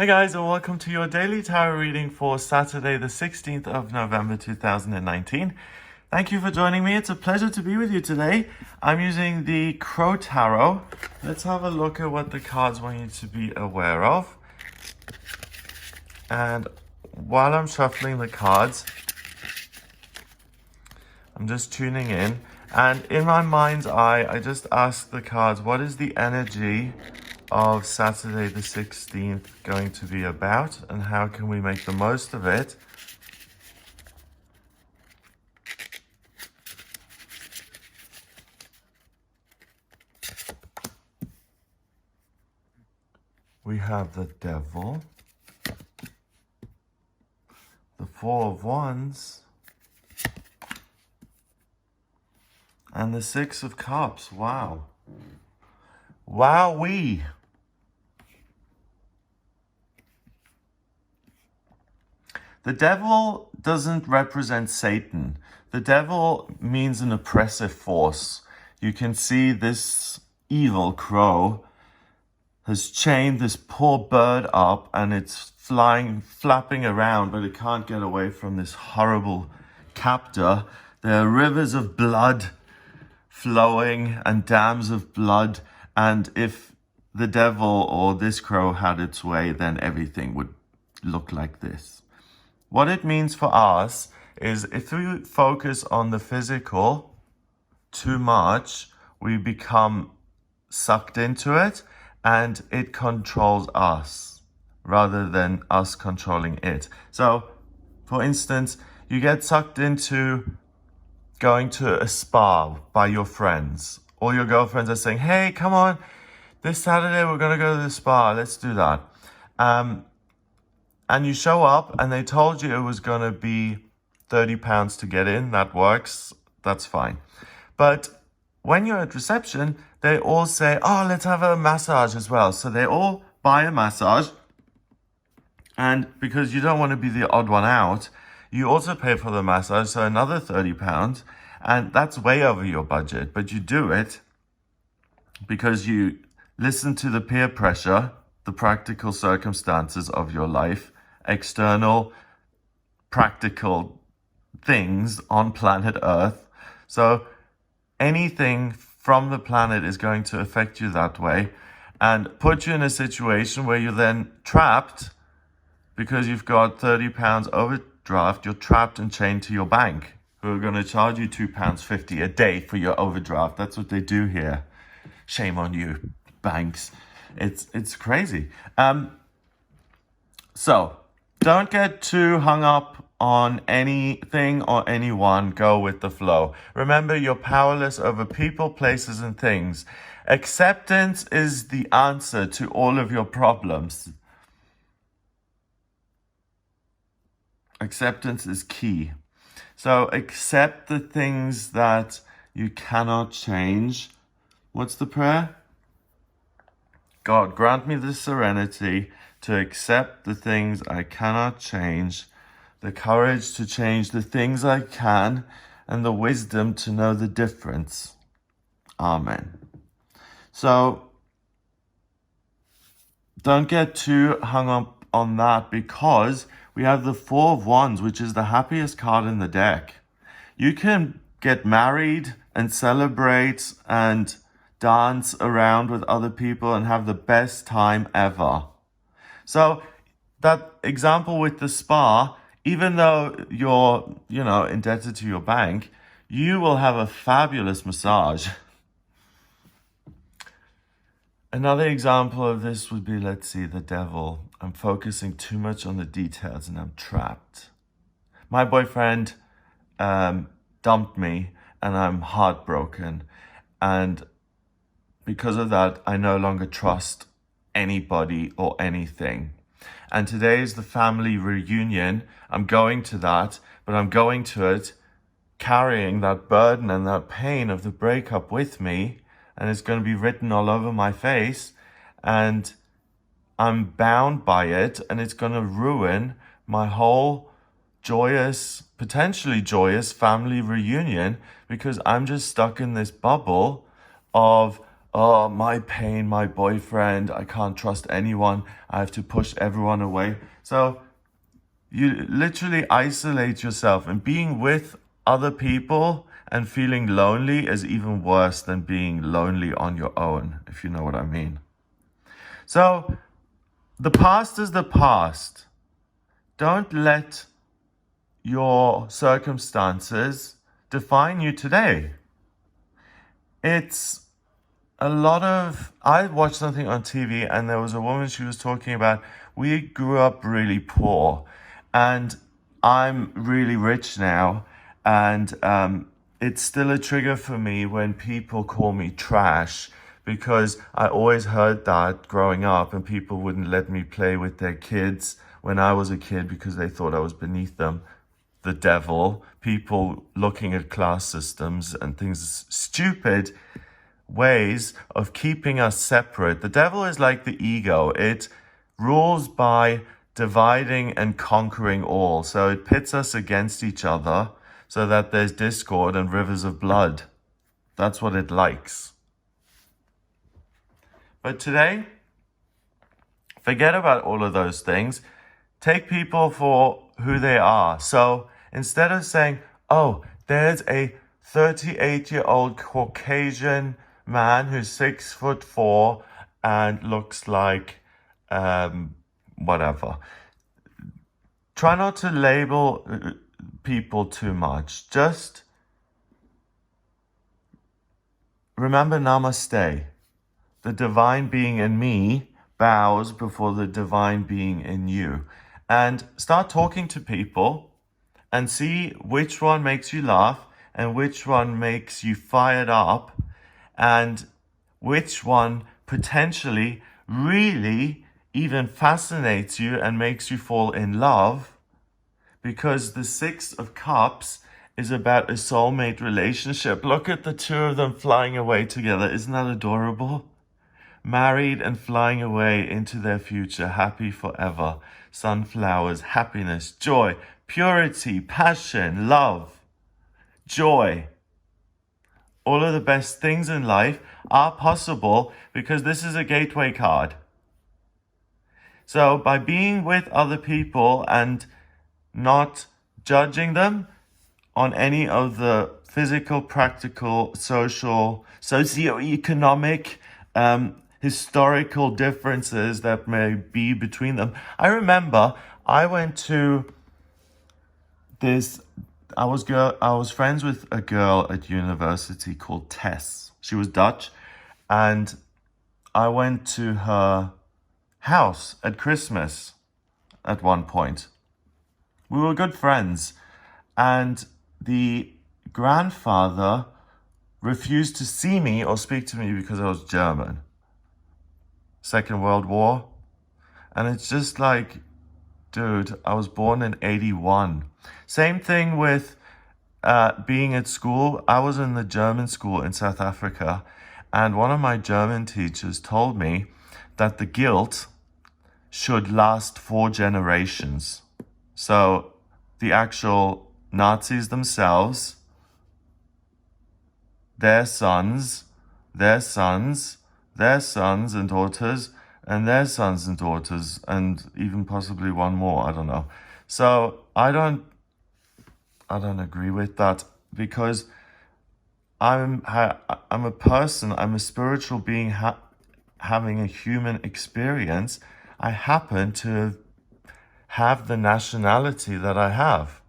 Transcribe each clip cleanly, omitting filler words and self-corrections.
Hi guys, and welcome to your daily tarot reading for Saturday the 16th of November 2019. Thank you for joining me. It's a pleasure to be with you today. I'm using the Crow Tarot. Let's have a look at what the cards want you to be aware of. And while I'm shuffling the cards, I'm just tuning in. And in my mind's eye, I just ask the cards, what is the energy of Saturday the 16th going to be about, and how can we make the most of it? We have the Devil, the Four of Wands, and the Six of Cups. Wow. Wowee. The devil doesn't represent Satan. The devil means an oppressive force. You can see this evil crow has chained this poor bird up and it's flapping around, but it can't get away from this horrible captor. There are rivers of blood flowing and dams of blood. And if the devil or this crow had its way, then everything would look like this. What it means for us is if we focus on the physical too much, we become sucked into it and it controls us rather than us controlling it. So, for instance, you get sucked into going to a spa by your friends. All your girlfriends are saying, hey, come on, this Saturday we're going to go to the spa. Let's do that. And you show up and they told you it was going to be £30 to get in. That works. That's fine. But when you're at reception, they all say, oh, let's have a massage as well. So they all buy a massage. And because you don't want to be the odd one out, you also pay for the massage. So another £30. And that's way over your budget. But you do it because you listen to the peer pressure, the practical circumstances of your life, external practical things on planet Earth. So anything from the planet is going to affect you that way and put you in a situation where you're then trapped because you've got £30 overdraft. You're trapped and chained to your bank, who are going to charge you £2.50 a day for your overdraft. That's what they do here. Shame on you, banks. It's crazy. So don't get too hung up on anything or anyone. Go with the flow. Remember, you're powerless over people, places, and things. Acceptance is the answer to all of your problems. Acceptance is key. So accept the things that you cannot change. What's the prayer? God, grant me the serenity to accept the things I cannot change, the courage to change the things I can, and the wisdom to know the difference. Amen. So don't get too hung up on that, because we have the Four of Wands, which is the happiest card in the deck. You can get married and celebrate and dance around with other people and have the best time ever. So that example with the spa, even though you're, indebted to your bank, you will have a fabulous massage. Another example of this would be, let's see, the devil. I'm focusing too much on the details and I'm trapped. My boyfriend dumped me and I'm heartbroken. And because of that, I no longer trust anybody or anything. And today is the family reunion. I'm going to that, but I'm going to it carrying that burden and that pain of the breakup with me. And it's going to be written all over my face. And I'm bound by it. And it's going to ruin my whole joyous, potentially joyous family reunion, because I'm just stuck in this bubble of oh, my pain, my boyfriend, I can't trust anyone, I have to push everyone away. So you literally isolate yourself, and being with other people and feeling lonely is even worse than being lonely on your own, if you know what I mean. So the past is the past. Don't let your circumstances define you today. It's I watched something on TV, and there was a woman, she was talking about, we grew up really poor and I'm really rich now. And it's still a trigger for me when people call me trash, because I always heard that growing up, and people wouldn't let me play with their kids when I was a kid because they thought I was beneath them. The devil, people looking at class systems and things, stupid ways of keeping us separate. The devil is like the ego. It rules by dividing and conquering all. So it pits us against each other so that there's discord and rivers of blood. That's what it likes. But today, forget about all of those things. Take people for who they are. So instead of saying, oh, there's a 38-year-old Caucasian man who's 6'4" and looks like whatever. Try not to label people too much. Just remember namaste. The divine being in me bows before the divine being in you. And start talking to people and see which one makes you laugh and which one makes you fired up and which one potentially really even fascinates you and makes you fall in love. Because the Six of Cups is about a soulmate relationship. Look at the two of them flying away together. Isn't that adorable? Married and flying away into their future, happy forever. Sunflowers, happiness, joy, purity, passion, love, joy. All of the best things in life are possible because this is a gateway card. So by being with other people and not judging them on any of the physical, practical, social, socioeconomic, historical differences that may be between them. I remember I went to this, I was friends with a girl at university called Tess. She was Dutch, and I went to her house at Christmas at one point. We were good friends, and the grandfather refused to see me or speak to me because I was German. Second World War. And it's just like, dude, I was born in 81. Same thing with being at school. I was in the German school in South Africa, and one of my German teachers told me that the guilt should last 4 generations. So the actual Nazis themselves, their sons, their sons, their sons and daughters, and their sons and daughters, and even possibly one more, I don't know. So I don't agree with that, because I'm a person, I'm a spiritual being having a human experience. I happen to have the nationality that I have.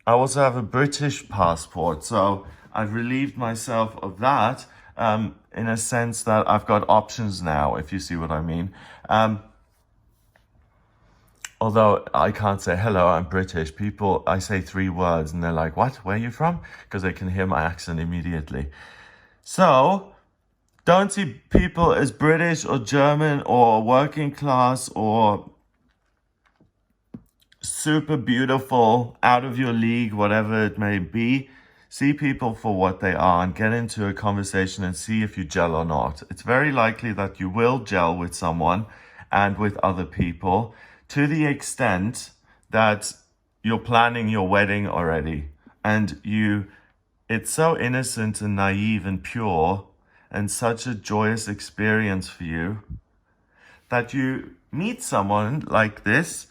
I also have a British passport, so I've relieved myself of that, in a sense that I've got options now, if you see what I mean. Although I can't say, hello, I'm British. People, I say 3 words and they're like, what? Where are you from? Because they can hear my accent immediately. So don't see people as British or German or working class or super beautiful, out of your league, whatever it may be. See people for what they are and get into a conversation and see if you gel or not. It's very likely that you will gel with someone and with other people, to the extent that you're planning your wedding already. And it's so innocent and naive and pure. and such a joyous experience for you that you meet someone like this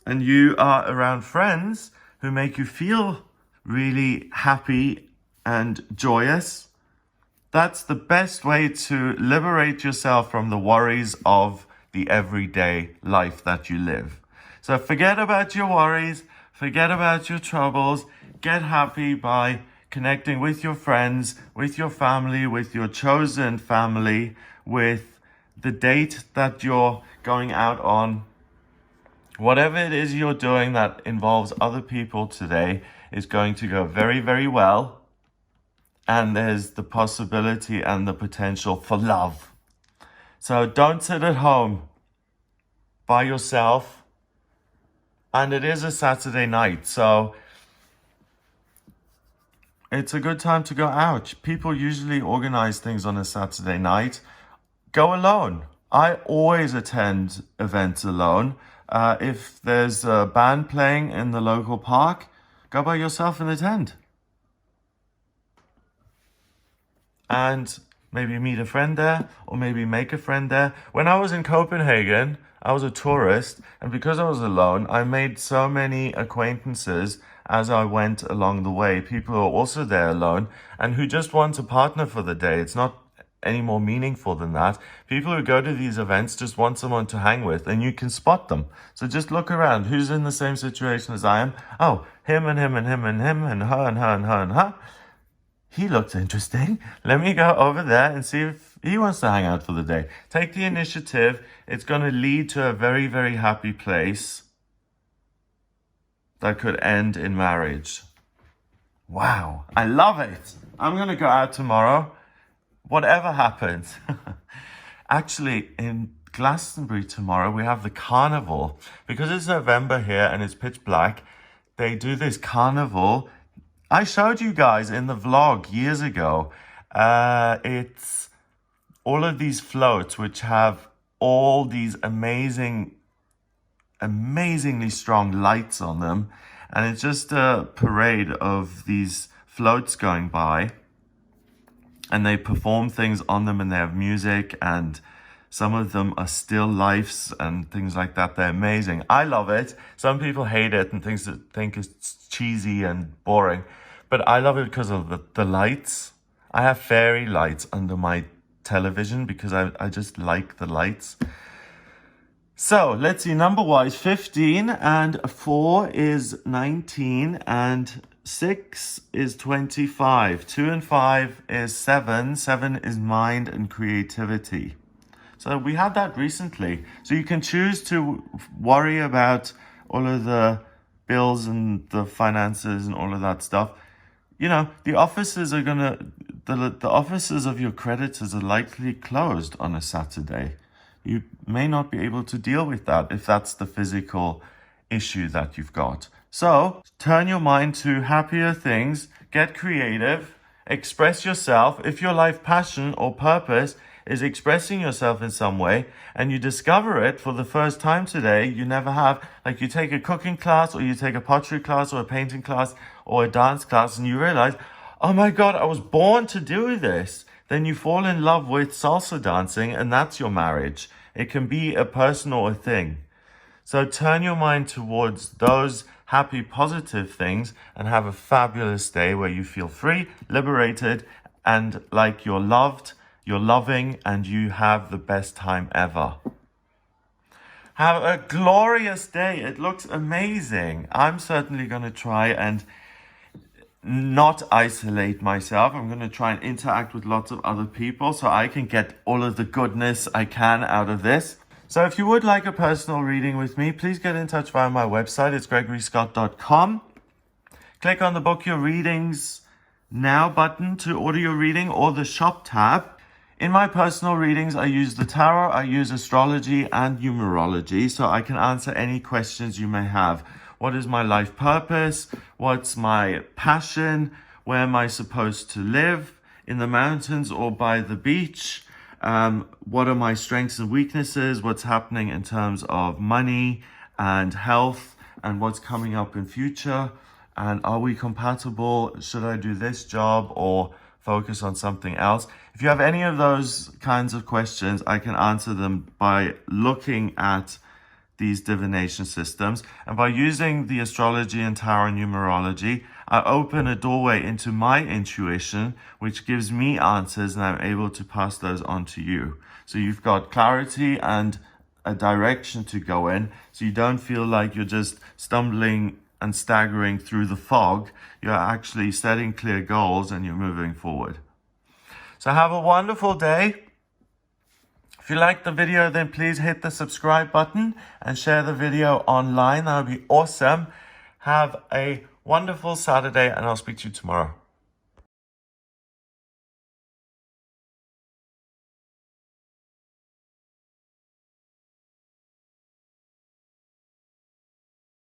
and you are around friends who make you feel really happy and joyous. That's the best way to liberate yourself from the worries of the everyday life that you live. So forget about your worries, forget about your troubles, get happy by connecting with your friends, with your family, with your chosen family, with the date that you're going out on. Whatever it is you're doing that involves other people today is going to go very, very well. And there's the possibility and the potential for love. So don't sit at home by yourself. And it is a Saturday night, so it's a good time to go out. People usually organize things on a Saturday night. Go alone. I always attend events alone. If there's a band playing in the local park, go by yourself and attend. And maybe meet a friend there, or maybe make a friend there. When I was in Copenhagen, I was a tourist, and because I was alone, I made so many acquaintances as I went along the way. People who are also there alone, and who just want a partner for the day. It's not any more meaningful than that. People who go to these events just want someone to hang with, and you can spot them. So just look around. Who's in the same situation as I am? Oh, him and him and him and him and her and her and her and her. He looks interesting. Let me go over there and see if he wants to hang out for the day. Take the initiative. It's going to lead to a very, very happy place that could end in marriage. Wow, I love it. I'm going to go out tomorrow. Whatever happens. Actually, in Glastonbury tomorrow, we have the carnival. Because it's November here and it's pitch black, they do this carnival. I showed you guys in the vlog years ago. It's all of these floats which have all these amazingly strong lights on them. And it's just a parade of these floats going by. And they perform things on them and they have music, and some of them are still lifes and things like that. They're amazing. I love it. Some people hate it and think it's cheesy and boring. But I love it because of the lights. I have fairy lights under my television because I just like the lights. So let's see, number-wise, 15 and 4 is 19 and 6 is 25. 2 and 5 is 7. 7 is mind and creativity. So we had that recently. So you can choose to worry about all of the bills and the finances and all of that stuff. You know, the offices are the offices of your creditors are likely closed on a Saturday. You may not be able to deal with that if that's the physical issue that you've got. So turn your mind to happier things, get creative, express yourself. If your life passion or purpose is expressing yourself in some way and you discover it for the first time today, you never have, like you take a cooking class or you take a pottery class or a painting class or a dance class and you realize, oh my God, I was born to do this. Then you fall in love with salsa dancing and that's your marriage. It can be a person or a thing. So turn your mind towards those happy, positive things and have a fabulous day where you feel free, liberated, and like you're loved, you're loving, and you have the best time ever. Have a glorious day. It looks amazing. I'm certainly going to try and not isolate myself. I'm going to try and interact with lots of other people so I can get all of the goodness I can out of this. So if you would like a personal reading with me, please get in touch via my website. It's gregoryscott.com. Click on the Book Your Readings Now button to order your reading, or the Shop tab. In my personal readings, I use the tarot, I use astrology and numerology, so I can answer any questions you may have. What is my life purpose? What's my passion? Where am I supposed to live? In the mountains or by the beach? What are my strengths and weaknesses? What's happening in terms of money and health, and what's coming up in future? And are we compatible? Should I do this job or focus on something else. If you have any of those kinds of questions, I can answer them by looking at these divination systems. And by using the astrology and tarot numerology, I open a doorway into my intuition, which gives me answers, and I'm able to pass those on to you. So you've got clarity and a direction to go in, so you don't feel like you're just stumbling and staggering through the fog. You're actually setting clear goals and you're moving forward. So have a wonderful day. If you liked the video, then please hit the subscribe button and share the video online. That would be awesome. Have a wonderful Saturday, and I'll speak to you tomorrow.